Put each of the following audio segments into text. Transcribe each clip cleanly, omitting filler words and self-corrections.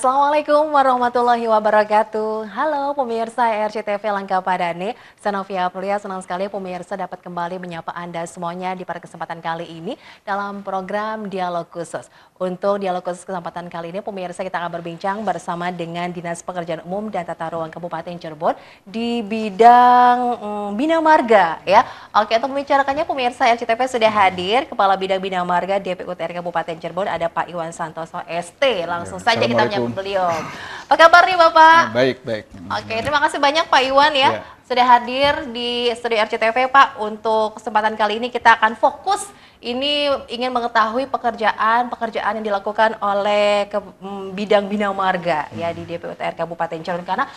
Assalamualaikum warahmatullahi wabarakatuh. Halo pemirsa RCTV Langka Padane, saya Novia Aprilia, senang sekali pemirsa dapat kembali menyapa Anda semuanya di pada kesempatan kali ini dalam program Dialog Khusus. Untuk Dialog Khusus kesempatan kali ini pemirsa kita akan berbincang bersama dengan Dinas Pekerjaan Umum dan Tata Ruang Kabupaten Cirebon di bidang Bina Marga ya. Oke, untuk membicarakannya pemirsa RCTV sudah hadir Kepala Bidang Bina Marga DPUTR Kabupaten Cirebon ada Pak Iwan Santoso ST. Langsung saja kita menyapa beliau. Apa kabar nih Bapak? Baik. Oke, terima kasih banyak Pak Iwan ya. Sudah hadir di studio RCTV Pak. Untuk kesempatan kali ini kita akan fokus ini ingin mengetahui pekerjaan yang dilakukan oleh bidang Bina Marga ya di DPUTR Kabupaten Cirebon karena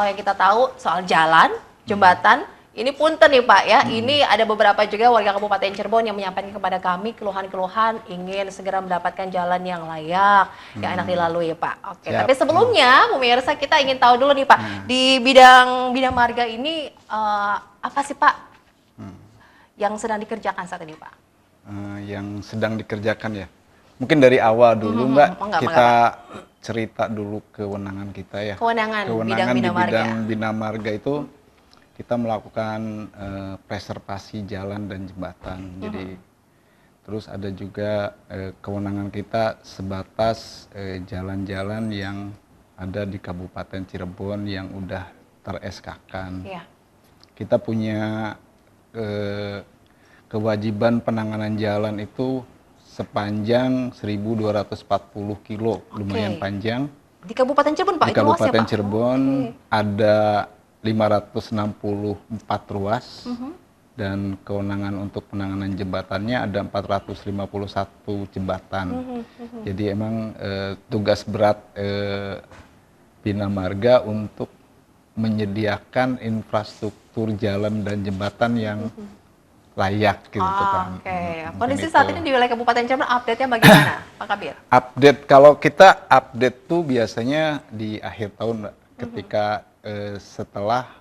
yang kita tahu soal jalan, jembatan. Ini punten nih Pak ya, ini ada beberapa juga warga Kabupaten Cirebon yang menyampaikan kepada kami keluhan-keluhan ingin segera mendapatkan jalan yang layak, yang enak dilalui Pak. Oke, tapi sebelumnya pemirsa kita ingin tahu dulu nih Pak, di bidang Bina Marga ini apa sih Pak yang sedang dikerjakan saat ini Pak? Yang sedang dikerjakan ya, mungkin dari awal dulu Mbak, kita cerita dulu kewenangan kita ya. Kewenangan bidang Bina Marga. Bina Marga itu kita melakukan preservasi jalan dan jembatan. Jadi terus ada juga kewenangan kita sebatas jalan-jalan yang ada di Kabupaten Cirebon yang udah ter-SK-kan. Kita punya kewajiban penanganan jalan itu sepanjang 1.240 kilo, lumayan panjang. Di Kabupaten Cirebon Pak? Di Kabupaten Cirebon ada 564 ruas dan kewenangan untuk penanganan jembatannya ada 451 jembatan. Jadi emang tugas berat Bina Marga untuk menyediakan infrastruktur jalan dan jembatan yang layak gitu kan. Kondisi saat ini di wilayah Kabupaten Cirebon update-nya bagaimana Pak Kabir? Update, kalau kita update tuh biasanya di akhir tahun Mbak, ketika setelah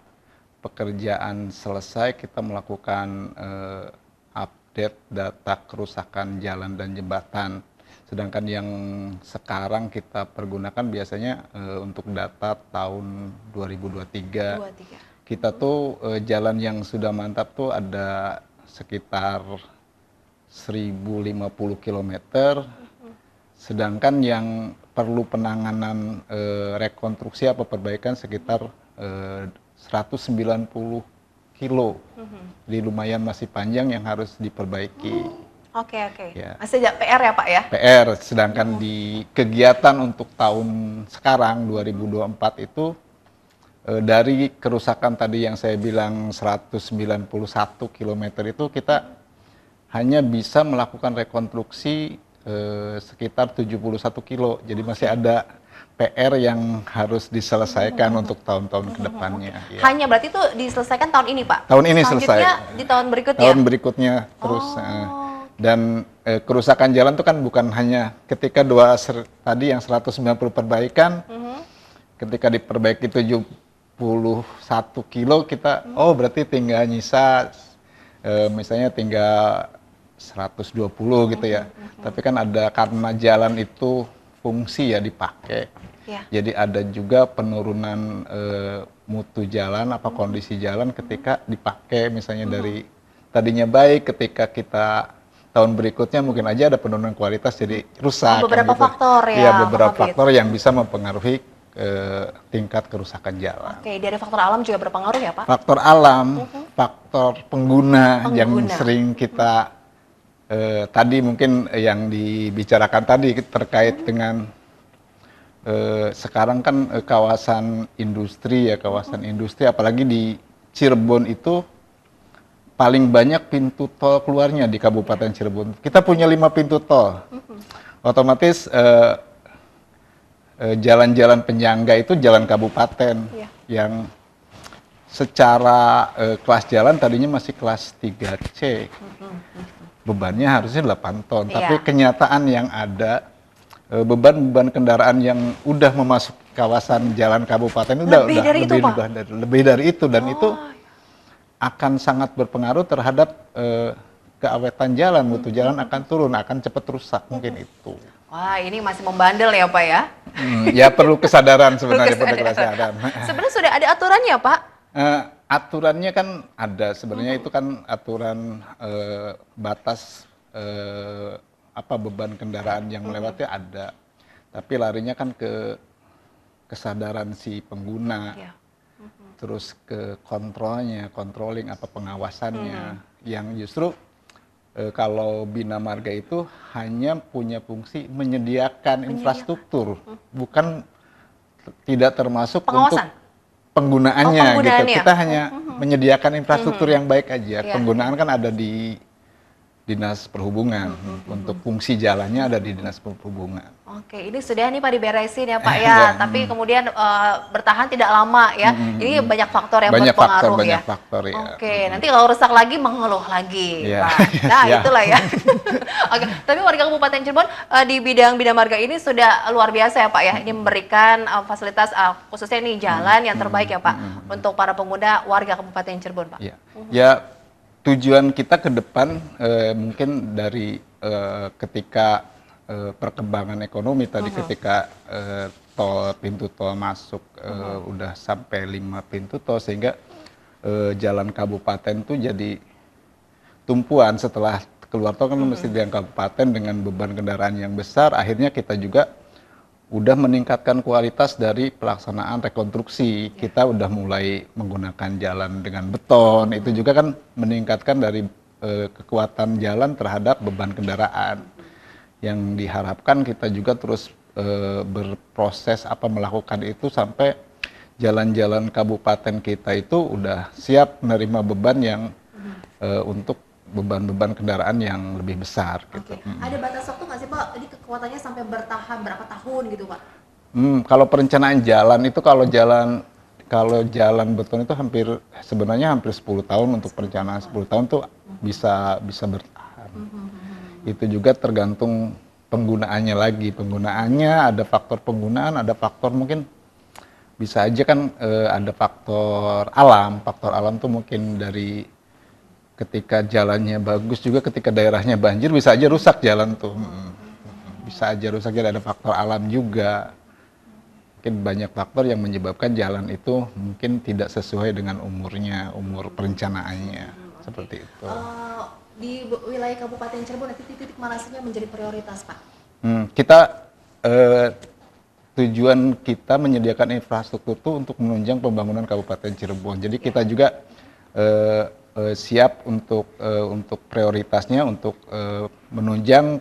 pekerjaan selesai kita melakukan update data kerusakan jalan dan jembatan. Sedangkan yang sekarang kita pergunakan biasanya untuk data tahun 2023. Kita tuh jalan yang sudah mantap tuh ada sekitar 1050 km. Sedangkan yang perlu penanganan rekonstruksi atau perbaikan sekitar 190 kilo. Jadi lumayan masih panjang yang harus diperbaiki. Oke. Ya. Masih PR ya Pak ya? PR, sedangkan di kegiatan untuk tahun sekarang 2024 itu dari kerusakan tadi yang saya bilang 191 km itu kita hanya bisa melakukan rekonstruksi sekitar 71 kilo. Jadi masih ada PR yang harus diselesaikan untuk tahun-tahun ke depannya. Hanya berarti itu diselesaikan tahun ini Pak? Tahun ini selesai. Di tahun berikutnya? Tahun berikutnya terus. Dan kerusakan jalan itu kan bukan hanya ketika tadi yang 190 perbaikan, ketika diperbaiki 71 kilo kita, berarti tinggal nyisa misalnya tinggal 120 gitu ya. Tapi kan ada karena jalan itu fungsi ya dipakai. Jadi ada juga penurunan mutu jalan kondisi jalan ketika dipakai misalnya dari tadinya baik ketika kita tahun berikutnya mungkin aja ada penurunan kualitas jadi rusak. Beberapa faktor ya. Iya, beberapa faktor yang bisa mempengaruhi tingkat kerusakan jalan. Oke, dari faktor alam juga berpengaruh ya Pak? Faktor alam, faktor pengguna yang sering kita tadi mungkin yang dibicarakan tadi terkait dengan sekarang kan kawasan industri apalagi di Cirebon itu paling banyak pintu tol keluarnya di Kabupaten Cirebon. Kita punya 5 pintu tol. Otomatis jalan-jalan penyangga itu jalan kabupaten yang secara kelas jalan tadinya masih kelas 3C. Bebannya harusnya 8 ton, tapi kenyataan yang ada beban kendaraan yang udah memasuki kawasan jalan kabupaten itu lebih dari itu dan itu akan sangat berpengaruh terhadap keawetan jalan, mutu jalan akan turun, akan cepat rusak mungkin itu. Wah, ini masih membandel ya Pak ya? Ya perlu kesadaran sebenarnya, perlu Kesadaran. kesadaran. Sebenarnya sudah ada aturannya Pak? Aturannya kan ada, sebenarnya itu kan aturan batas apa beban kendaraan yang melewati ada, tapi larinya kan ke kesadaran si pengguna, Ya. terus ke kontrolnya, controlling apa pengawasannya, yang justru kalau Bina Marga itu hanya punya fungsi menyediakan infrastruktur, bukan tidak termasuk untuk Pengawasan? penggunaannya, Oh, gitu. penggunaannya. Kita hanya menyediakan infrastruktur yang baik aja. Iya. Penggunaan kan ada di Dinas Perhubungan. Untuk fungsi jalannya ada di Dinas Perhubungan. Oke, ini sudah nih Pak diberesin ya Pak ya, Ya, tapi kemudian bertahan tidak lama ya. Ini banyak faktor yang berpengaruh ya. banyak faktor ya. Oke, nanti kalau rusak lagi mengeluh lagi, Iya. Pak. Nah, Ya. itulah ya. Oke, tapi warga Kabupaten Cirebon di bidang Bina Marga ini sudah luar biasa ya Pak ya. Ini memberikan fasilitas khususnya nih jalan yang terbaik ya Pak untuk para pengguna warga Kabupaten Cirebon, Pak. Ya, ya tujuan kita ke depan mungkin dari ketika perkembangan ekonomi tadi, ketika pintu tol masuk udah sampai 5 pintu tol, sehingga jalan kabupaten tuh jadi tumpuan. Setelah keluar tol kan mesti di kabupaten dengan beban kendaraan yang besar, akhirnya kita juga udah meningkatkan kualitas dari pelaksanaan rekonstruksi. Kita udah mulai menggunakan jalan dengan beton, itu juga kan meningkatkan dari kekuatan jalan terhadap beban kendaraan. Yang diharapkan kita juga terus berproses melakukan itu sampai jalan-jalan kabupaten kita itu udah siap menerima beban yang untuk beban-beban kendaraan yang lebih besar. Gitu. Oke. Ada batas waktu nggak sih Pak? Ini kekuatannya sampai bertahan berapa tahun gitu Pak? Kalau perencanaan jalan itu, kalau jalan beton itu sebenarnya hampir 10 tahun. Untuk perencanaan 10 tahun tuh bisa bertahan. Itu juga tergantung penggunaannya lagi. Penggunaannya ada faktor penggunaan, ada faktor mungkin bisa aja kan ada faktor alam. Faktor alam tuh mungkin dari ketika jalannya bagus, juga ketika daerahnya banjir bisa aja rusak jalan tuh. Bisa aja rusak, jadi ada faktor alam juga. Mungkin banyak faktor yang menyebabkan jalan itu mungkin tidak sesuai dengan umurnya, umur perencanaannya. Seperti itu. Di wilayah Kabupaten Cirebon, titik-titik mana saja menjadi prioritas Pak? Kita tujuan kita menyediakan infrastruktur itu untuk menunjang pembangunan Kabupaten Cirebon. Jadi kita juga siap untuk prioritasnya untuk menunjang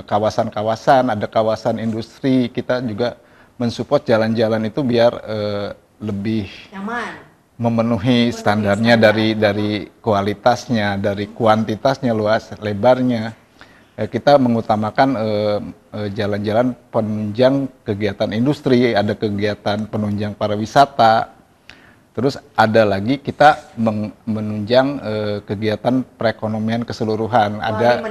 kawasan-kawasan, ada kawasan industri. Kita juga mensupport jalan-jalan itu biar lebih Nyaman. memenuhi standarnya dari kualitasnya, dari kuantitasnya, luas lebarnya. Kita mengutamakan jalan-jalan penunjang kegiatan industri, ada kegiatan penunjang pariwisata. Terus ada lagi kita menunjang kegiatan perekonomian keseluruhan. Ada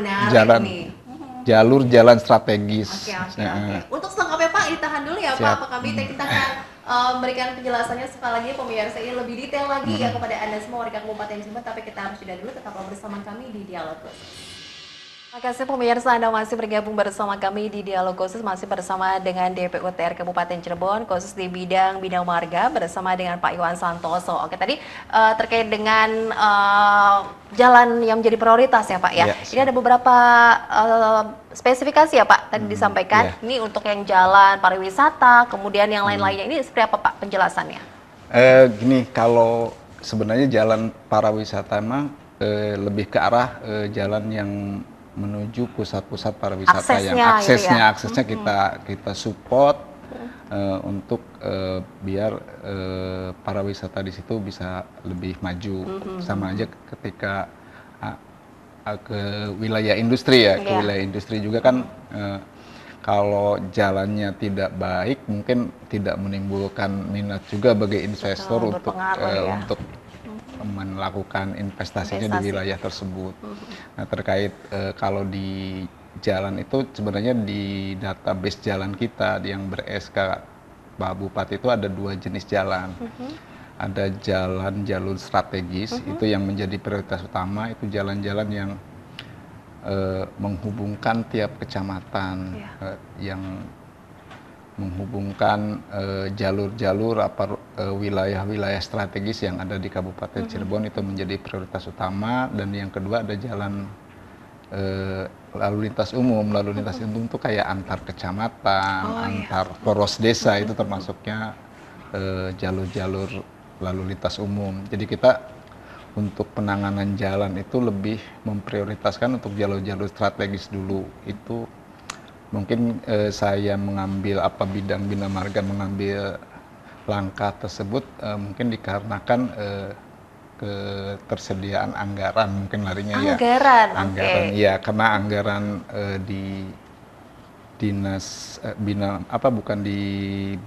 jalur jalan strategis. Oke. Untuk selengkapnya Pak, ditahan dulu ya Pak. Pak kami kita akan memberikan penjelasannya sekali lagi pemirsa ini lebih detail lagi ya kepada Anda semua warga Kabupaten Cirebon. Tapi kita harus jeda dulu, tetaplah bersama kami di Dialog Khusus. Terima kasih pemirsa, Anda masih bergabung bersama kami di Dialog Khusus, masih bersama dengan DPUTR Kabupaten Cirebon, khusus di bidang Bina Marga bersama dengan Pak Iwan Santoso. Oke, tadi terkait dengan jalan yang menjadi prioritas ya Pak ya. Ini ada beberapa spesifikasi ya Pak tadi disampaikan. Ini untuk yang jalan pariwisata, kemudian yang lain-lainnya. Ini seperti apa Pak penjelasannya? Gini, kalau sebenarnya jalan pariwisata memang lebih ke arah jalan yang menuju pusat-pusat pariwisata yang aksesnya kita support untuk biar pariwisata di situ bisa lebih maju. Sama aja ketika ke wilayah industri ya, ke wilayah industri juga kan kalau jalannya tidak baik mungkin tidak menimbulkan minat juga bagi investor untuk melakukan investasinya di wilayah tersebut. Nah, terkait kalau di jalan itu sebenarnya di database jalan kita yang ber-SK Pak Bupati itu ada 2 jenis jalan. Ada jalan jalur strategis, itu yang menjadi prioritas utama, itu jalan-jalan yang menghubungkan tiap kecamatan, yang menghubungkan jalur-jalur wilayah-wilayah strategis yang ada di Kabupaten Cirebon itu menjadi prioritas utama. Dan yang kedua ada jalan lalu lintas umum. Lalu lintas umum itu kayak antar kecamatan, antar poros desa, itu termasuknya jalur-jalur lalu lintas umum. Jadi kita untuk penanganan jalan itu lebih memprioritaskan untuk jalur-jalur strategis dulu. Itu mungkin saya mengambil bidang Bina Marga mengambil langkah tersebut mungkin dikarenakan ketersediaan anggaran, mungkin larinya anggaran, ya karena anggaran di dinas bukan di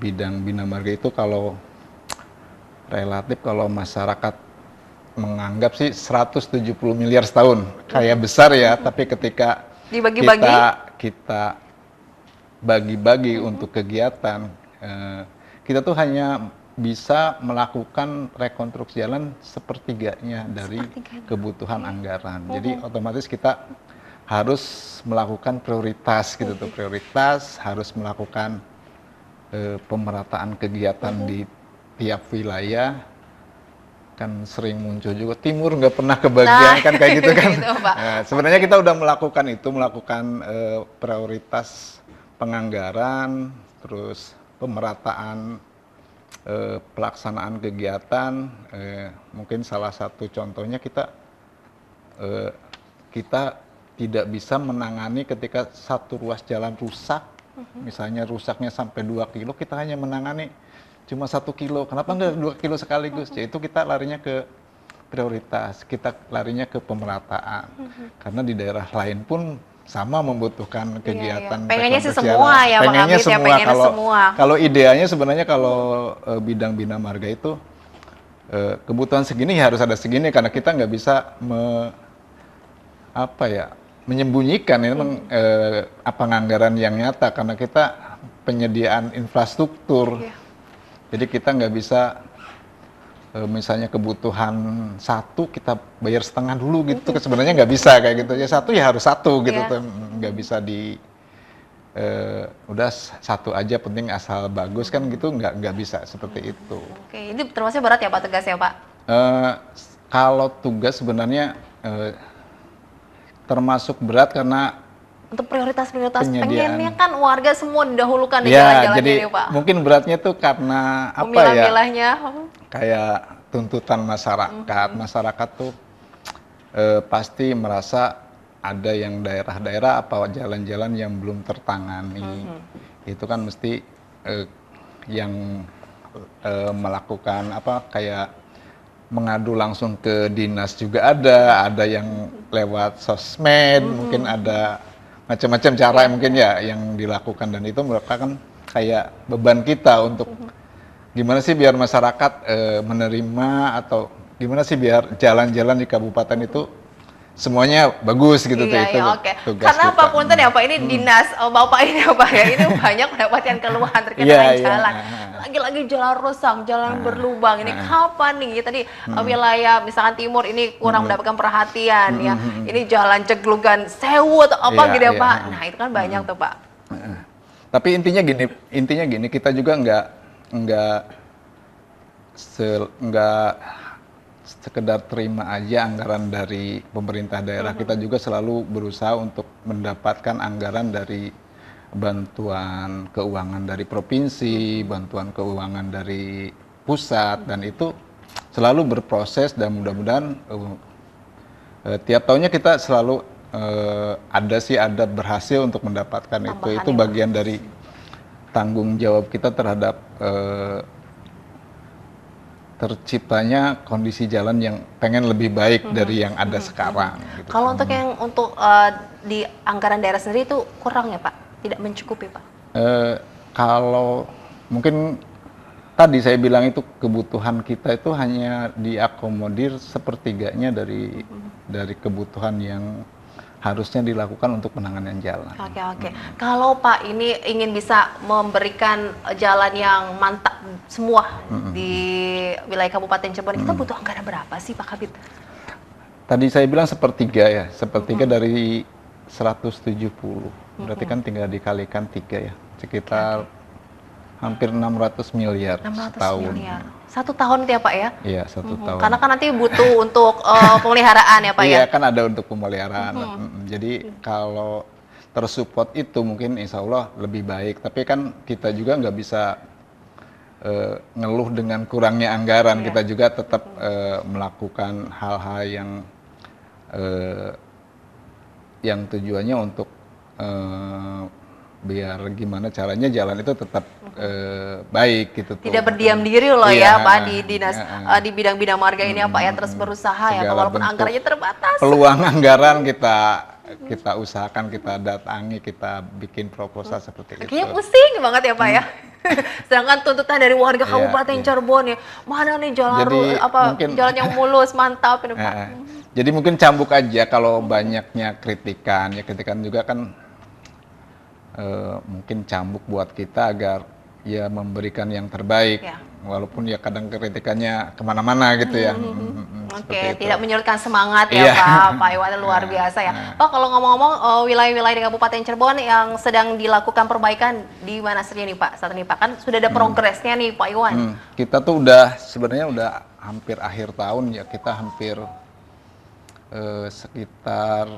bidang Bina Marga itu kalau relatif kalau masyarakat menganggap sih 170 miliar setahun kayak besar ya, tapi ketika kita bagi-bagi untuk kegiatan, kita tuh hanya bisa melakukan rekonstruksi jalan sepertiganya dari kebutuhan anggaran. Jadi otomatis kita harus melakukan prioritas gitu tuh, prioritas harus melakukan pemerataan kegiatan di tiap wilayah. Kan sering muncul juga timur nggak pernah kebagian, kan kayak gitu kan. Gitu, Pak. Nah, sebenarnya kita udah melakukan prioritas penganggaran, terus pemerataan pelaksanaan kegiatan. Mungkin salah satu contohnya kita tidak bisa menangani ketika satu ruas jalan rusak, misalnya rusaknya sampai 2 kilo, kita hanya menangani cuma 1 kilo. Kenapa enggak 2 kilo sekaligus? Yaitu kita larinya ke prioritas, kita larinya ke pemerataan. Karena di daerah lain pun sama membutuhkan kegiatan. Pengennya sih semua ya, pengennya Bang Abid, semua. Kalau idealnya sebenarnya kalau bidang Bina Marga itu kebutuhan segini ya harus ada segini, karena kita nggak bisa menyembunyikan ini memang penganggaran yang nyata, karena kita penyediaan infrastruktur. Jadi kita nggak bisa misalnya kebutuhan 1 kita bayar setengah dulu gitu, sebenarnya nggak bisa kayak gitu. Ya 1 ya harus 1 gitu, nggak bisa udah 1 aja penting asal bagus kan gitu, nggak bisa seperti itu. Oke, ini termasuk berat ya Pak tugasnya Pak? Kalau tugas sebenarnya termasuk berat karena untuk prioritas-prioritas pengennya kan warga semua didahulukan di ya, jalan-jalan jadi ini Pak. mungkin beratnya tuh karena Memilah-milahnya. Kayak tuntutan masyarakat. Masyarakat tuh pasti merasa ada yang daerah-daerah jalan-jalan yang belum tertangani. Itu kan mesti yang melakukan kayak mengadu langsung ke dinas juga ada yang lewat sosmed, mungkin ada macam-macam cara mungkin ya yang dilakukan, dan itu merupakan kayak beban kita untuk gimana sih biar masyarakat menerima, atau gimana sih biar jalan-jalan di kabupaten itu semuanya bagus gitu. Tugas karena kita. apapun ya Pak, ini dinas Bapak ini Pak ya, ini banyak mendapatkan keluhan terkait dengan jalan. Lagi-lagi jalan rusak, jalan berlubang. Ini kapan nih? Tadi wilayah misalkan timur ini kurang mendapatkan perhatian ya. Ini jalan Ceglugan Sewu atau gitu ya Pak. Nah, itu kan banyak tuh Pak. Tapi intinya gini, kita juga nggak sekedar terima aja anggaran dari pemerintah daerah. Kita juga selalu berusaha untuk mendapatkan anggaran dari bantuan keuangan dari provinsi, bantuan keuangan dari pusat, dan itu selalu berproses, dan mudah-mudahan tiap tahunnya kita selalu ada berhasil untuk mendapatkan itu bagian dari tanggung jawab kita terhadap terciptanya kondisi jalan yang pengen lebih baik dari yang ada sekarang. Gitu. Kalau untuk di anggaran daerah sendiri itu kurang ya Pak? Tidak mencukupi Pak? Kalau mungkin tadi saya bilang itu kebutuhan kita itu hanya diakomodir sepertiganya dari kebutuhan yang harusnya dilakukan untuk penanganan jalan. Oke. Kalau Pak ini ingin bisa memberikan jalan yang mantap semua di wilayah Kabupaten Cirebon, kita butuh anggaran berapa sih Pak Kabid? Tadi saya bilang sepertiga dari 170. Berarti kan tinggal dikalikan 3 ya. Sekitar hampir 600 miliar 600 setahun. miliar. 1 tahun itu ya Pak ya? Iya, 1 tahun. Karena kan nanti butuh untuk pemeliharaan ya Pak ya? Iya, kan ada untuk pemeliharaan. Jadi kalau tersupport itu mungkin insya Allah lebih baik. Tapi kan kita juga nggak bisa ngeluh dengan kurangnya anggaran. Kita juga tetap melakukan hal-hal yang tujuannya untuk biar gimana caranya jalan itu tetap baik gitu tuh. Tidak berdiam diri loh Iya, ya Pak di dinas di bidang-bidang marga ini ya Pak ya, terus berusaha ya Segala walaupun bentuk anggarannya terbatas. Peluang anggaran kita usahakan, kita datangi, kita bikin proposal seperti itu. Kayaknya pusing banget ya Pak ya. Sedangkan tuntutan dari warga Iya, Kabupaten Cirebon ya, mana nih jalan Jadi, mungkin jalan yang mulus, mantap ini Pak. Jadi mungkin cambuk aja kalau banyaknya kritikan, ya kritikan juga kan mungkin cambuk buat kita agar ya memberikan yang terbaik, Ya. walaupun ya kadang kritikannya kemana-mana gitu ya. Oke, tidak menyurutkan semangat ya Pak Iwan, luar biasa ya. Pak, kalau ngomong-ngomong wilayah-wilayah di Kabupaten Cirebon yang sedang dilakukan perbaikan di mana saja nih Pak saat ini Pak? Kan sudah ada progresnya nih Pak Iwan. Kita tuh udah sebenarnya udah hampir akhir tahun ya, kita hampir sekitar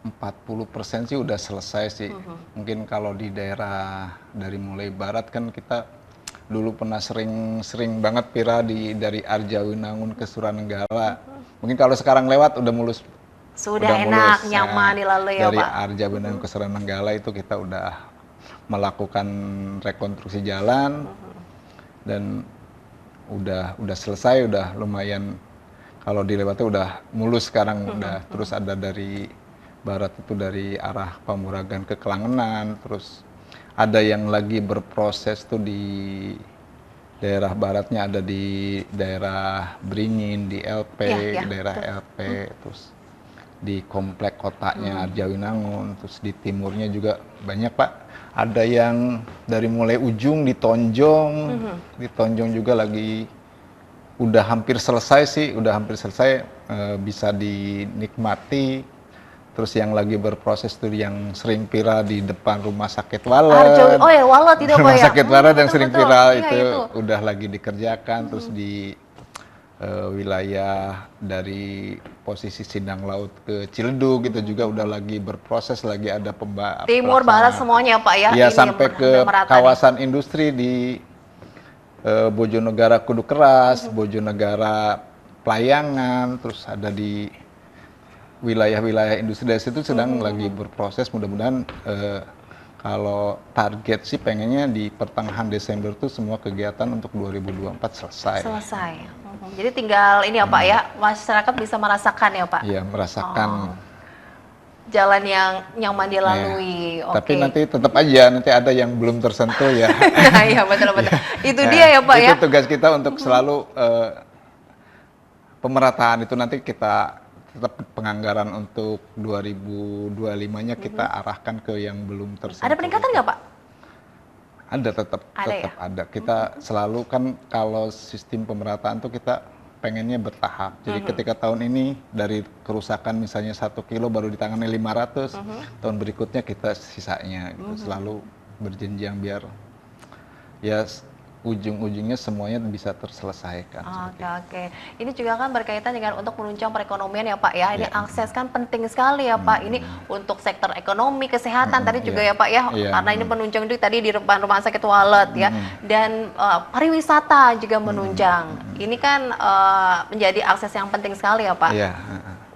40% sih udah selesai sih. Mungkin kalau di daerah dari mulai barat kan kita dulu pernah sering banget Pira dari Arjawinangun ke Suranenggala. Mungkin kalau sekarang lewat udah mulus. Sudah enak, mulus. nyaman dilalui ya Dari Pak. Arjawinangun ke Suranenggala itu kita udah melakukan rekonstruksi jalan dan udah selesai, udah lumayan. Kalau dilewati udah mulus sekarang, udah terus ada dari barat itu dari arah Pamuragan ke Kelangenan, terus ada yang lagi berproses tuh di daerah baratnya, ada di daerah Beringin, di LP, daerah LP, terus di komplek kotanya Arjawinangun, terus di timurnya juga banyak Pak. Ada yang dari mulai ujung di Tonjong juga lagi udah hampir selesai sih, bisa dinikmati. Terus yang lagi berproses tuh yang sering viral di depan Rumah Sakit Walet. Oh ya, Walet tidak Pak ya? Rumah Sakit Walet yang sering viral itu itu udah lagi dikerjakan. Terus di wilayah dari posisi Sindang Laut ke Ciledug gitu juga udah lagi berproses, lagi ada Timur Barat semuanya Pak ya? Iya, sampai ke kawasan industri di Bojonegara Kudu Keras, Bojonegara Pelayangan, terus ada di wilayah-wilayah industri dari situ sedang lagi berproses. Mudah-mudahan kalau target sih pengennya di pertengahan Desember tuh semua kegiatan untuk 2024 selesai. Jadi tinggal ini ya Pak ya, masyarakat bisa merasakan ya Pak? Iya, merasakan. Jalan yang nyaman dilalui. Tapi nanti tetap aja nanti ada yang belum tersentuh ya. Iya betul. Itu dia ya Pak ya. Itu tugas kita untuk selalu pemerataan itu nanti kita tetap penganggaran untuk 2025-nya kita arahkan ke yang belum tersentuh. Ada peningkatan nggak Pak? Ada, tetap ada. Kita selalu kan kalau sistem pemerataan tuh kita pengennya bertahap. Jadi ketika tahun ini dari kerusakan misalnya 1 kilo baru ditangani 500, tahun berikutnya kita sisanya gitu. Selalu berjenjang biar ya ujung-ujungnya semuanya bisa terselesaikan. Oke. Ini juga kan berkaitan dengan untuk menunjang perekonomian ya Pak ya. Ini akses kan penting sekali ya Pak. Ini untuk sektor ekonomi, kesehatan tadi juga ya Pak ya. Karena ini menunjang juga tadi di depan Rumah Sakit Walet ya. Dan pariwisata juga menunjang. Ini kan menjadi akses yang penting sekali ya Pak.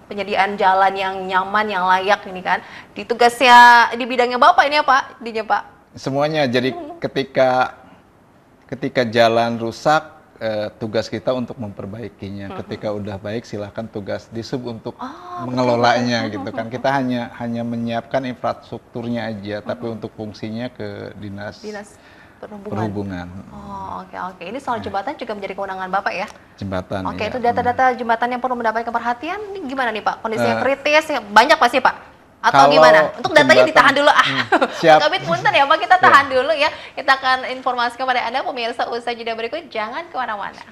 Penyediaan jalan yang nyaman, yang layak ini kan. Di tugasnya di bidangnya Bapak ini ya Pak, Pak. Semuanya. Jadi ketika jalan rusak, tugas kita untuk memperbaikinya. Ketika udah baik, silahkan tugas disub untuk mengelolanya gitu kan. Kita hanya menyiapkan infrastrukturnya aja, tapi untuk fungsinya ke dinas perhubungan. Oke. Ini soal jembatan juga menjadi kewenangan Bapak ya? Jembatan. Itu data-data jembatan yang perlu mendapatkan perhatian. Ini gimana nih Pak? Kondisinya kritis, banyak pasti Pak? Atau gimana? Untuk datanya ditahan dulu. Siap. Kabit punten ya Pak, kita tahan dulu ya. Kita akan informasi kepada Anda pemirsa usai jeda berikut. Jangan kemana-mana.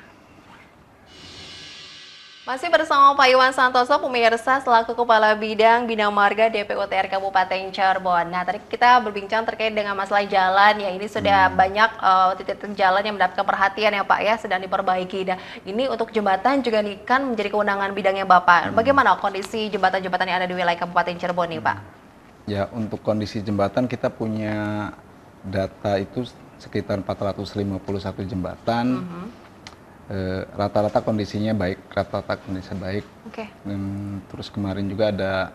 Masih bersama Pak Iwan Santoso, pemirsa selaku Kepala Bidang Bina Marga DPUTR Kabupaten Cirebon. Nah, tadi kita berbincang terkait dengan masalah jalan ya. Ini sudah banyak titik-titik jalan yang mendapatkan perhatian ya Pak ya, sedang diperbaiki. Nah, ini untuk jembatan juga nih kan menjadi kewenangan bidangnya Bapak. Bagaimana kondisi jembatan-jembatan yang ada di wilayah Kabupaten Cirebon nih Pak? Ya, untuk kondisi jembatan kita punya data itu sekitar 451 jembatan. Rata-rata kondisinya baik, Oke. Dan terus kemarin juga ada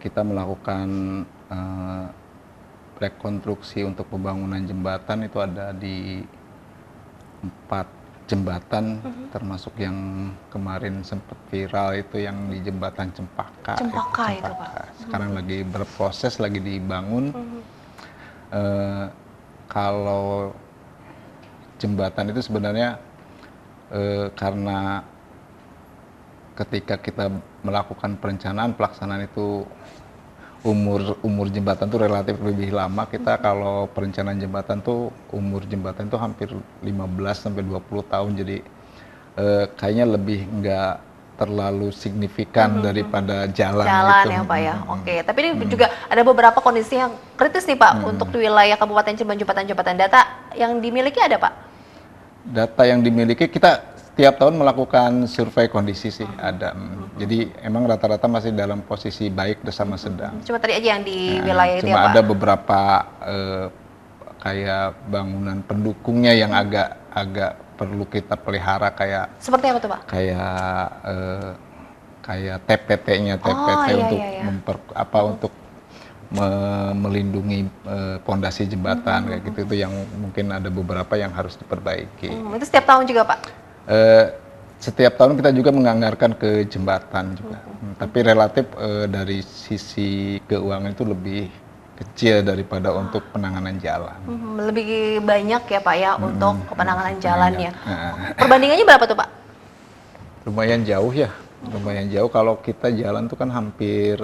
kita melakukan rekonstruksi untuk pembangunan jembatan, itu ada di 4 jembatan, termasuk yang kemarin sempat viral itu yang di jembatan Cempaka. Cempaka itu Pak. Sekarang lagi berproses, lagi dibangun. Kalau jembatan itu sebenarnya karena ketika kita melakukan perencanaan pelaksanaan itu umur jembatan itu relatif lebih lama. Kita kalau perencanaan jembatan tuh umur jembatan itu hampir 15 sampai 20 tahun, jadi kayaknya lebih nggak terlalu signifikan daripada jalan gitu. Ya Pak ya. Oke, tapi ini juga ada beberapa kondisi yang kritis nih Pak untuk di wilayah Kabupaten Cirebon, jembatan-jembatan. Data yang dimiliki ada Pak? Data yang dimiliki, kita tiap tahun melakukan survei kondisi sih, ada. Jadi emang rata-rata masih dalam posisi baik sama sedang. Cuma tadi aja yang di wilayah itu ya Pak? Cuma ada beberapa kayak bangunan pendukungnya yang agak perlu kita pelihara, kayak seperti apa tuh Pak? Kayak TPT-nya, untuk untuk melindungi pondasi jembatan kayak gitu, itu yang mungkin ada beberapa yang harus diperbaiki. Itu setiap tahun juga Pak? Setiap tahun kita juga menganggarkan ke jembatan juga, tapi relatif dari sisi keuangan itu lebih kecil daripada untuk penanganan jalan. Lebih banyak ya Pak ya untuk penanganan jalannya. Perbandingannya berapa tuh Pak? Lumayan jauh ya, lumayan jauh. Kalau kita jalan tuh kan hampir,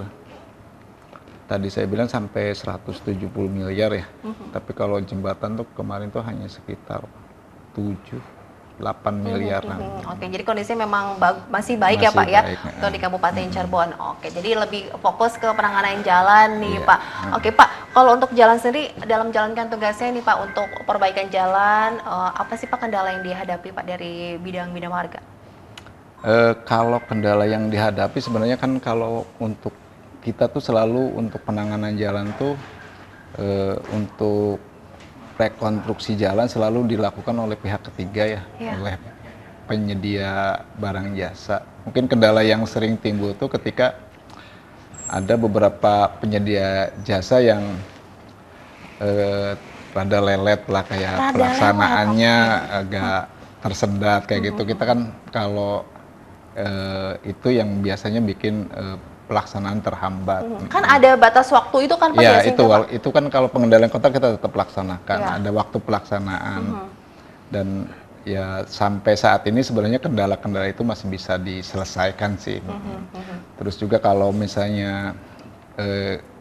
tadi saya bilang sampai 170 miliar ya. Tapi kalau jembatan tuh kemarin tuh hanya sekitar 7-8 miliaran. Oke, jadi kondisinya memang masih baik ya Pak ya untuk di Kabupaten Cirebon. Oke, jadi lebih fokus ke penanganan jalan nih Pak. Oke Pak, kalau untuk jalan sendiri dalam menjalankan tugasnya nih Pak untuk perbaikan jalan, apa sih Pak kendala yang dihadapi Pak dari bidang bina marga? Kalau kendala yang dihadapi sebenarnya kan kalau untuk kita tuh selalu untuk penanganan jalan tuh untuk rekonstruksi jalan selalu dilakukan oleh pihak ketiga ya, oleh penyedia barang jasa. Mungkin kendala yang sering timbul tuh ketika ada beberapa penyedia jasa yang rada lelet lah, kayak pelaksanaannya agak tersendat kayak gitu. Kita kan kalau itu yang biasanya bikin pelaksanaan terhambat. Kan ada batas waktu itu kan Pak? Ya, itu kan kalau pengendalian kontak kita tetap laksanakan, ada waktu pelaksanaan. Dan ya sampai saat ini sebenarnya kendala-kendala itu masih bisa diselesaikan sih. Terus juga kalau misalnya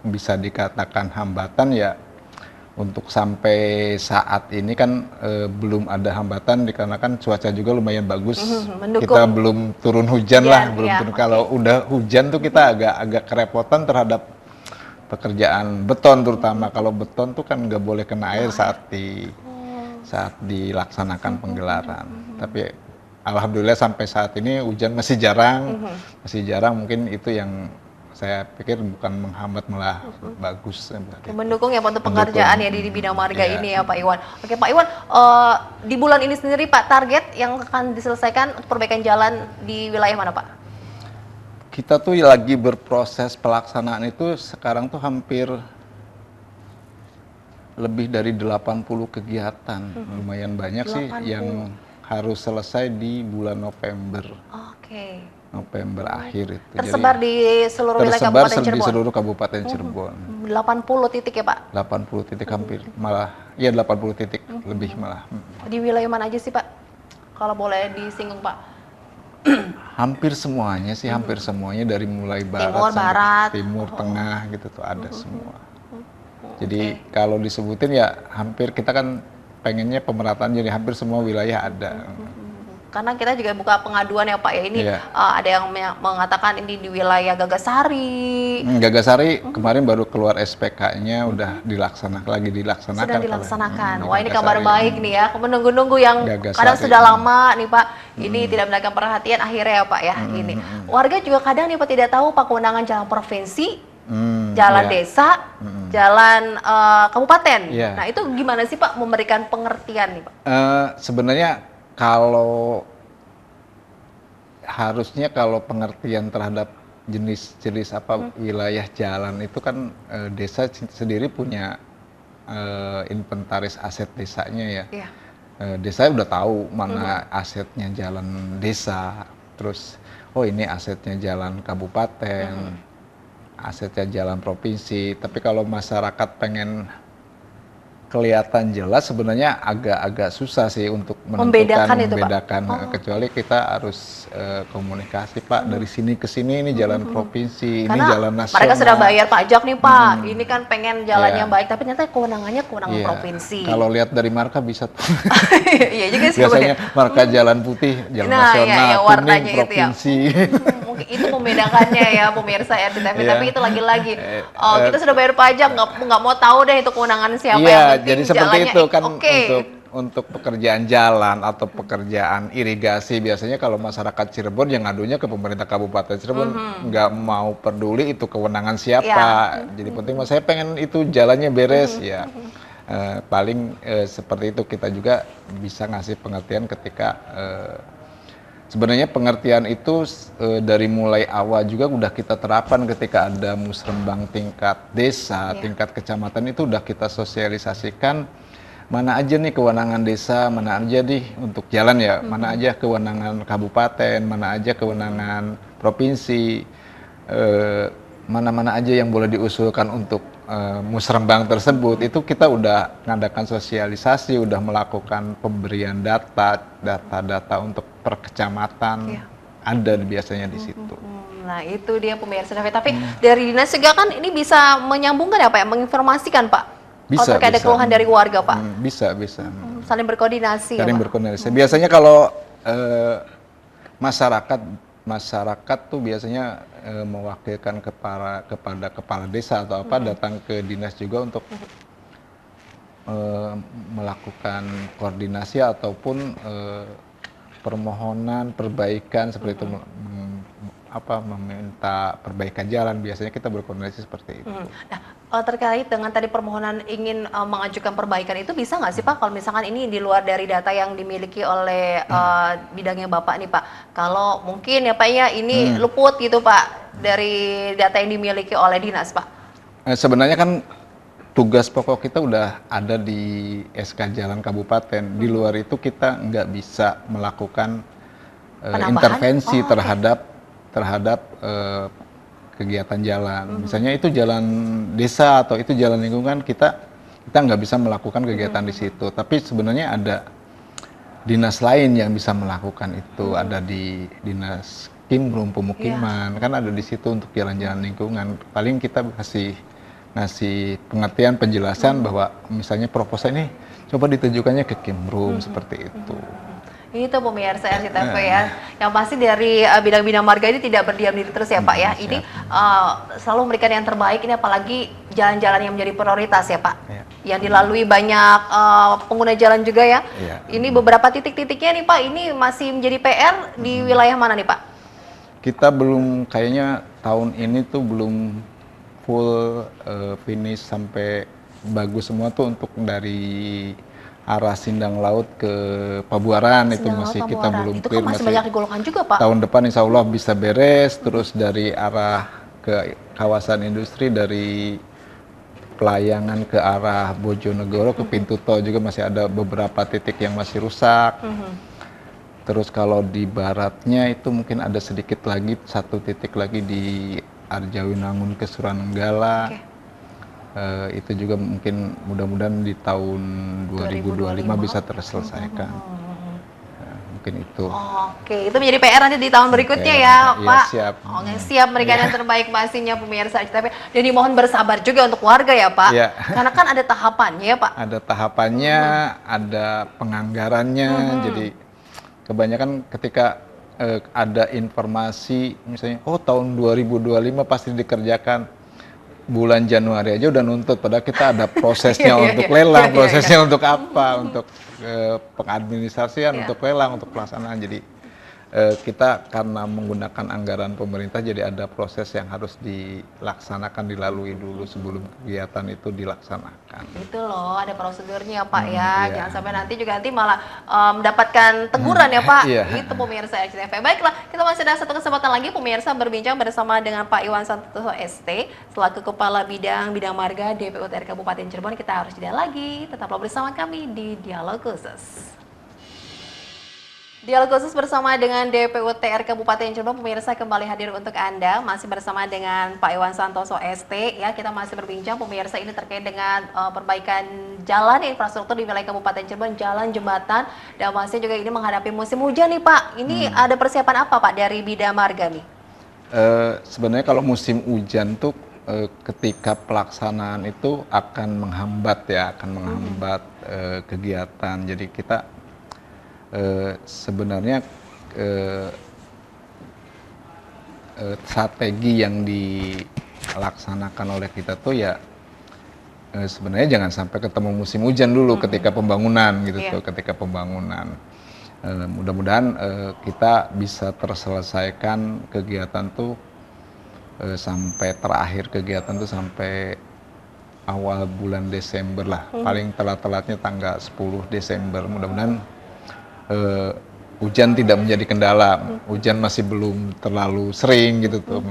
bisa dikatakan hambatan ya, untuk sampai saat ini kan belum ada hambatan dikarenakan cuaca juga lumayan bagus. Kita belum turun hujan lah, Kalau udah hujan tuh kita agak kerepotan terhadap pekerjaan beton terutama. Kalau beton tuh kan nggak boleh kena air saat dilaksanakan penggelaran. Tapi alhamdulillah sampai saat ini hujan masih jarang, mungkin itu yang saya pikir bukan menghambat, malah bagus. Mendukung ya untuk pengerjaan ya di bidang marga ini ya Pak Iwan. Oke Pak Iwan, di bulan ini sendiri Pak, target yang akan diselesaikan untuk perbaikan jalan di wilayah mana Pak? Kita tuh lagi berproses pelaksanaan itu sekarang tuh hampir lebih dari 80 kegiatan. Lumayan banyak 80 sih yang harus selesai di bulan November. November akhir itu. Tersebar di seluruh wilayah Kabupaten Cirebon? Di seluruh Kabupaten Cirebon. 80 titik ya Pak? 80 titik hampir, malah, iya 80 titik lebih malah. Di wilayah mana aja sih Pak? Kalau boleh disinggung Pak? Hampir semuanya sih, hampir semuanya dari mulai barat sampai timur, tengah gitu tuh ada semua. Jadi kalau disebutin ya hampir, kita kan pengennya pemerataan jadi hampir semua wilayah ada. Karena kita juga buka pengaduan ya Pak ya, ini ada yang mengatakan ini di wilayah Gagasari. Gagasari kemarin baru keluar SPK-nya, udah dilaksanakan. Sudah dilaksanakan. Wah ini kabar baik nih ya, menunggu-nunggu yang kadang sudah lama nih Pak, ini tidak mendapatkan perhatian akhirnya ya Pak ya. Ini warga juga kadang nih Pak tidak tahu Pak kewenangan jalan provinsi, jalan desa, jalan kabupaten. Nah itu gimana sih Pak memberikan pengertian nih Pak? Sebenarnya kalau harusnya kalau pengertian terhadap jenis-jenis wilayah jalan itu kan desa sendiri punya inventaris aset desanya ya. Desa udah tahu mana asetnya jalan desa, terus oh ini asetnya jalan kabupaten, asetnya jalan provinsi. Tapi kalau masyarakat pengen kelihatan jelas sebenarnya agak susah sih untuk membedakan kecuali kita harus komunikasi Pak dari sini ke sini ini jalan provinsi, ini jalan nasional. Mereka sudah bayar pajak nih Pak, ini kan pengen jalannya baik tapi ternyata kewenangannya provinsi. Kalau lihat dari marka bisa tuh. Iya juga sih. Biasanya marka jalan putih, jalan nasional, kuning provinsi. Mungkin itu membedakannya ya pemirsa RCTV, tapi itu lagi-lagi kita sudah bayar pajak nggak mau tahu deh itu kewenangan siapa yang penting jadi seperti itu kan untuk pekerjaan jalan atau pekerjaan irigasi biasanya kalau masyarakat Cirebon yang ngadunya ke pemerintah Kabupaten Cirebon nggak mau peduli itu kewenangan siapa. Jadi penting saya pengen itu jalannya beres ya. Paling seperti itu kita juga bisa ngasih pengertian ketika sebenarnya pengertian itu dari mulai awal juga udah kita terapkan ketika ada musrembang tingkat desa, tingkat kecamatan itu udah kita sosialisasikan mana aja nih kewenangan desa, mana aja nih untuk jalan ya, mana aja kewenangan kabupaten, mana aja kewenangan provinsi, mana-mana aja yang boleh diusulkan untuk musrembang tersebut. Itu kita udah ngadakan sosialisasi, udah melakukan pemberian data untuk per kecamatan, ada biasanya di situ. Nah itu dia pemirsa, tapi dari dinas juga kan ini bisa menyambungkan ya Pak, menginformasikan Pak? Bisa, kalau terkait ada keluhan dari warga Pak? Bisa. Saling berkoordinasi ya Pak? Berkoordinasi. Biasanya kalau masyarakat tuh biasanya mewakilkan kepada kepala desa atau datang ke dinas juga untuk melakukan koordinasi ataupun permohonan perbaikan seperti itu, meminta perbaikan jalan, biasanya kita berkoordinasi seperti itu. Nah, terkait dengan tadi permohonan ingin mengajukan perbaikan itu bisa nggak sih Pak kalau misalkan ini di luar dari data yang dimiliki oleh bidangnya Bapak nih Pak, kalau mungkin ya Pak ya ini luput gitu Pak dari data yang dimiliki oleh dinas Pak? Sebenarnya kan tugas pokok kita udah ada di SK Jalan Kabupaten. Di luar itu kita nggak bisa melakukan intervensi terhadap kegiatan jalan. Misalnya itu jalan desa atau itu jalan lingkungan, kita nggak bisa melakukan kegiatan di situ. Tapi sebenarnya ada dinas lain yang bisa melakukan itu. Ada di dinas Kimrum Pemukiman, kan ada di situ untuk jalan-jalan lingkungan. Paling kita ngasih pengertian, penjelasan bahwa misalnya proposal ini coba ditujukannya ke Kimrum seperti itu. Itu pemirsa RCTV ya. Yang pasti dari bidang-bidang marga ini tidak berdiam diri terus ya Pak ya. Ini selalu memberikan yang terbaik, ini apalagi jalan-jalan yang menjadi prioritas ya Pak. Yang dilalui banyak pengguna jalan juga ya. Ini beberapa titik-titiknya nih Pak, ini masih menjadi PR di wilayah mana nih Pak? Kita belum, kayaknya tahun ini tuh belum full finish sampai bagus semua tuh untuk dari arah Sindang Laut ke Pabuaran. Itu masih kita belum clear, masih banyak digolongkan juga Pak. Tahun depan insya Allah bisa beres. Terus dari arah ke kawasan industri dari Pelayangan ke arah Bojonegoro ke pintu tol juga masih ada beberapa titik yang masih rusak. Terus kalau di baratnya itu mungkin ada sedikit lagi, satu titik lagi di Arjawinangun ke Suranenggala. Itu juga mungkin mudah-mudahan di tahun 2025 bisa terselesaikan. Mungkin itu. Itu menjadi PR nanti di tahun berikutnya ya Pak. Siap. Siap memberikan yang terbaik pastinya pemirsa RCTV. Dan dimohon bersabar juga untuk warga ya Pak. Karena kan ada tahapannya ya Pak. Ada tahapannya, ada penganggarannya. Jadi kebanyakan ketika ada informasi misalnya, oh tahun 2025 pasti dikerjakan, bulan Januari aja udah nuntut, padahal kita ada prosesnya untuk lelang, prosesnya untuk apa, untuk pengadministrasian, untuk lelang, untuk pelaksanaan. Jadi kita karena menggunakan anggaran pemerintah, jadi ada proses yang harus dilaksanakan, dilalui dulu sebelum kegiatan itu dilaksanakan. Itu loh, ada prosedurnya Pak ya. Jangan sampai nanti juga malah mendapatkan teguran ya Pak. Itu pemirsa RCTV. Baiklah, kita masih ada satu kesempatan lagi pemirsa berbincang bersama dengan Pak Iwan Santoso ST selaku Kepala Bidang Marga DPU TR Kabupaten Cirebon. Kita harus jeda lagi. Tetaplah bersama kami di Dialog Khusus. Dialog khusus bersama dengan DPU TR Kabupaten Cirebon, pemirsa kembali hadir untuk Anda, masih bersama dengan Pak Iwan Santoso ST ya. Kita masih berbincang pemirsa ini terkait dengan perbaikan jalan infrastruktur di wilayah Kabupaten Cirebon, jalan, jembatan, dan masih juga ini menghadapi musim hujan nih Pak. Ini ada persiapan apa Pak dari Bida Marga nih? Sebenarnya kalau musim hujan tuh ketika pelaksanaan itu akan menghambat ya, akan menghambat kegiatan. Jadi kita sebenarnya strategi yang dilaksanakan oleh kita tuh ya sebenarnya jangan sampai ketemu musim hujan dulu ketika pembangunan gitu tuh, ketika pembangunan. Mudah-mudahan kita bisa terselesaikan kegiatan tuh sampai terakhir kegiatan tuh sampai awal bulan Desember lah, paling telat-telatnya tanggal 10 Desember. Mudah-mudahan hujan tidak menjadi kendala, hujan masih belum terlalu sering gitu tuh.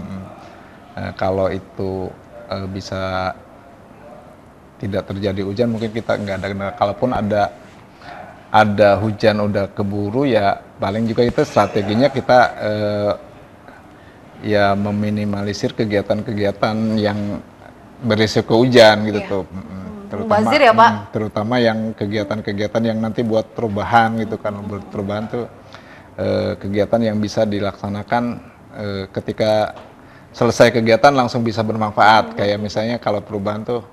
Kalau itu bisa tidak terjadi hujan, mungkin kita nggak ada kendala. Kalaupun ada hujan udah keburu ya, paling juga itu strateginya kita ya meminimalisir kegiatan-kegiatan yang berisiko hujan gitu tuh. Terutama, ya Pak? Terutama yang kegiatan-kegiatan yang nanti buat perubahan gitu kan. Perubahan tuh kegiatan yang bisa dilaksanakan ketika selesai kegiatan langsung bisa bermanfaat. Kayak misalnya kalau perubahan tuh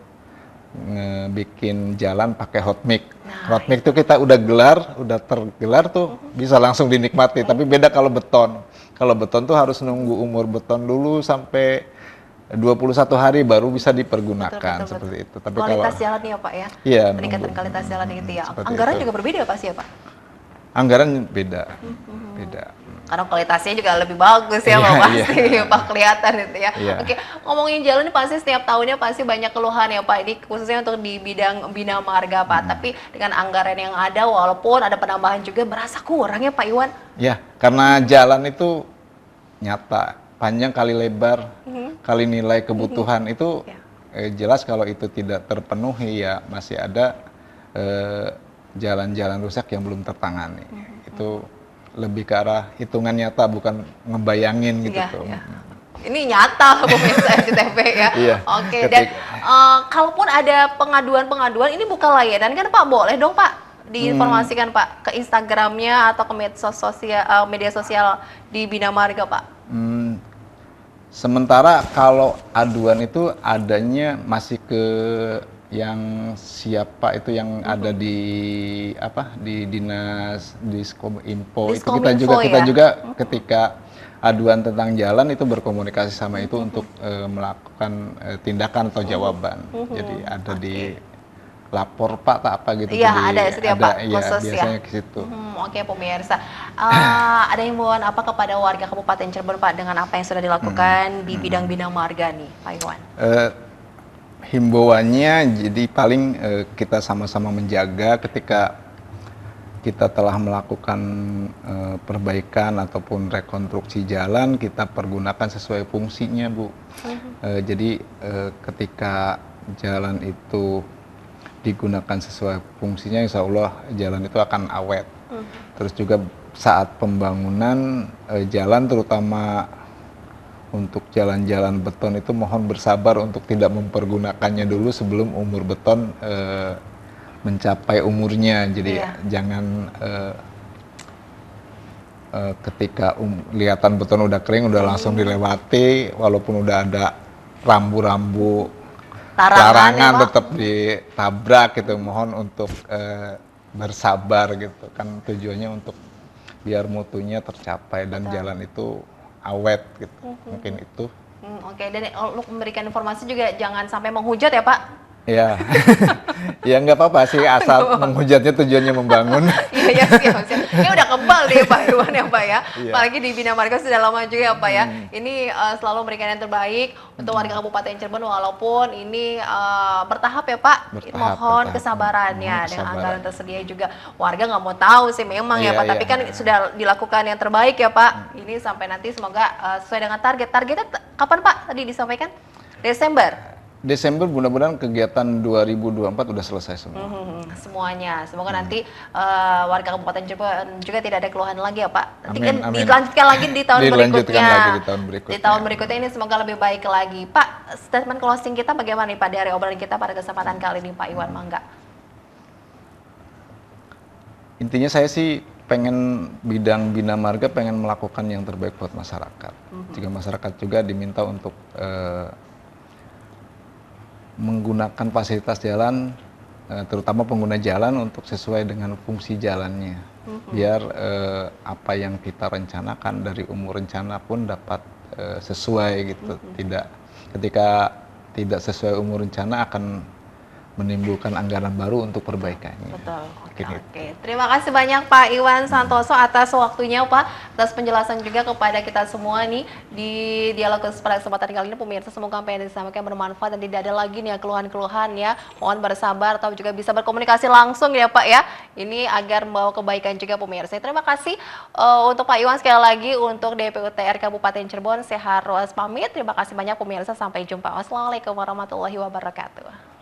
bikin jalan pakai hot mix. Hot mix tuh kita udah tergelar tuh bisa langsung dinikmati. Tapi beda kalau beton. Kalau beton tuh harus nunggu umur beton dulu sampai 21 hari baru bisa dipergunakan. Betul. Seperti itu. Tapi kualitas kalau jalannya ya Pak ya? Iya, peningkatan kualitas jalan gitu ya. Anggaran juga berbeda pasti ya Pak? Anggaran beda. Beda. Karena kualitasnya juga lebih bagus ya Pak pasti Pak kelihatan itu ya. Oke, ngomongin jalan ini pasti setiap tahunnya pasti banyak keluhan ya Pak. Ini khususnya untuk di bidang Bina Marga Pak. Tapi dengan anggaran yang ada walaupun ada penambahan juga berasa kurang ya Pak Iwan? Ya, karena jalan itu nyata, panjang kali lebar, kali nilai kebutuhan itu jelas kalau itu tidak terpenuhi ya masih ada jalan-jalan rusak yang belum tertangani. Itu lebih ke arah hitungan nyata bukan ngebayangin gitu tuh. Ini nyata pemirsa RCTV ya. Oke, dan kalaupun ada pengaduan ini buka layanan kan Pak, boleh dong Pak diinformasikan Pak ke Instagramnya atau ke media sosial di Bina Marga Pak? Sementara kalau aduan itu adanya masih ke yang siapa itu yang ada di dinas Diskominfo itu kita juga ketika aduan tentang jalan itu berkomunikasi sama itu untuk melakukan tindakan atau jawaban. Jadi ada di lapor Pak tak apa gitu. Iya, ada setiap Pak khusus biasanya ke situ. Oke pemirsa, ada himbauan apa kepada warga Kabupaten Cirebon Pak dengan apa yang sudah dilakukan di bidang Bina Marga nih Pak Iwan? Himbauannya jadi paling kita sama-sama menjaga ketika kita telah melakukan perbaikan ataupun rekonstruksi jalan, kita pergunakan sesuai fungsinya Bu. Jadi ketika jalan itu digunakan sesuai fungsinya, insya Allah jalan itu akan awet. Terus juga saat pembangunan jalan, terutama untuk jalan-jalan beton itu mohon bersabar untuk tidak mempergunakannya dulu sebelum umur beton mencapai umurnya. Jadi jangan ketika lihatan beton udah kering udah langsung dilewati, walaupun udah ada rambu-rambu larangan tetap ditabrak gitu. Mohon untuk bersabar gitu kan, tujuannya untuk biar mutunya tercapai dan Betul. jalan itu awet gitu. Mungkin itu. Oke, dan untuk memberikan informasi juga jangan sampai menghujat ya Pak. Ya, ya nggak apa-apa sih asal menghujatnya tujuannya membangun. Iya, iya, siap, siap. Ini udah kebal nih Pak Iwan ya Pak ya. Iya. Apalagi di Bina Marga sudah lama juga ya Pak ya. Ini selalu memberikan yang terbaik untuk warga Kabupaten Cirebon walaupun ini bertahap ya Pak. Bertahap, Mohon bertahap. kesabarannya Mohon dengan kesabaran. anggaran tersedia juga. Warga nggak mau tahu sih memang ya Iya, Pak. Tapi iya. kan sudah dilakukan yang terbaik ya Pak. Ini sampai nanti semoga sesuai dengan target. Targetnya kapan Pak? Tadi disampaikan Desember. Desember mudah-mudahan kegiatan 2024 udah selesai semua. Semuanya. Semoga nanti warga Kabupaten Cirebon juga tidak ada keluhan lagi ya Pak. Nanti Amin, kan amin. dilanjutkan lagi di tahun Dilanjutkan berikutnya. lagi di tahun berikutnya. Di tahun berikutnya ini semoga lebih baik lagi. Pak, statement closing kita bagaimana nih Pak dari obrolan kita pada kesempatan kali ini Pak Iwan Mangga? Intinya saya sih pengen bidang Bina Marga pengen melakukan yang terbaik buat masyarakat. Jika masyarakat juga diminta untuk menggunakan fasilitas jalan, terutama pengguna jalan untuk sesuai dengan fungsi jalannya. Biar apa yang kita rencanakan dari umur rencana pun dapat sesuai gitu. Ketika tidak sesuai umur rencana akan menimbulkan anggaran baru untuk perbaikannya. Betul. Mungkin itu. Oke. Terima kasih banyak Pak Iwan Santoso atas waktunya Pak, atas penjelasan juga kepada kita semua nih di dialog pada kesempatan kali ini pemirsa. Semoga apa yang disampaikan bermanfaat dan tidak ada lagi nih ya keluhan-keluhan ya. Mohon bersabar atau juga bisa berkomunikasi langsung ya Pak ya. Ini agar membawa kebaikan juga pemirsa. Terima kasih untuk Pak Iwan sekali lagi untuk DPUTR Kabupaten Cirebon. Saya harus pamit. Terima kasih banyak pemirsa. Sampai jumpa. Wassalamualaikum warahmatullahi wabarakatuh.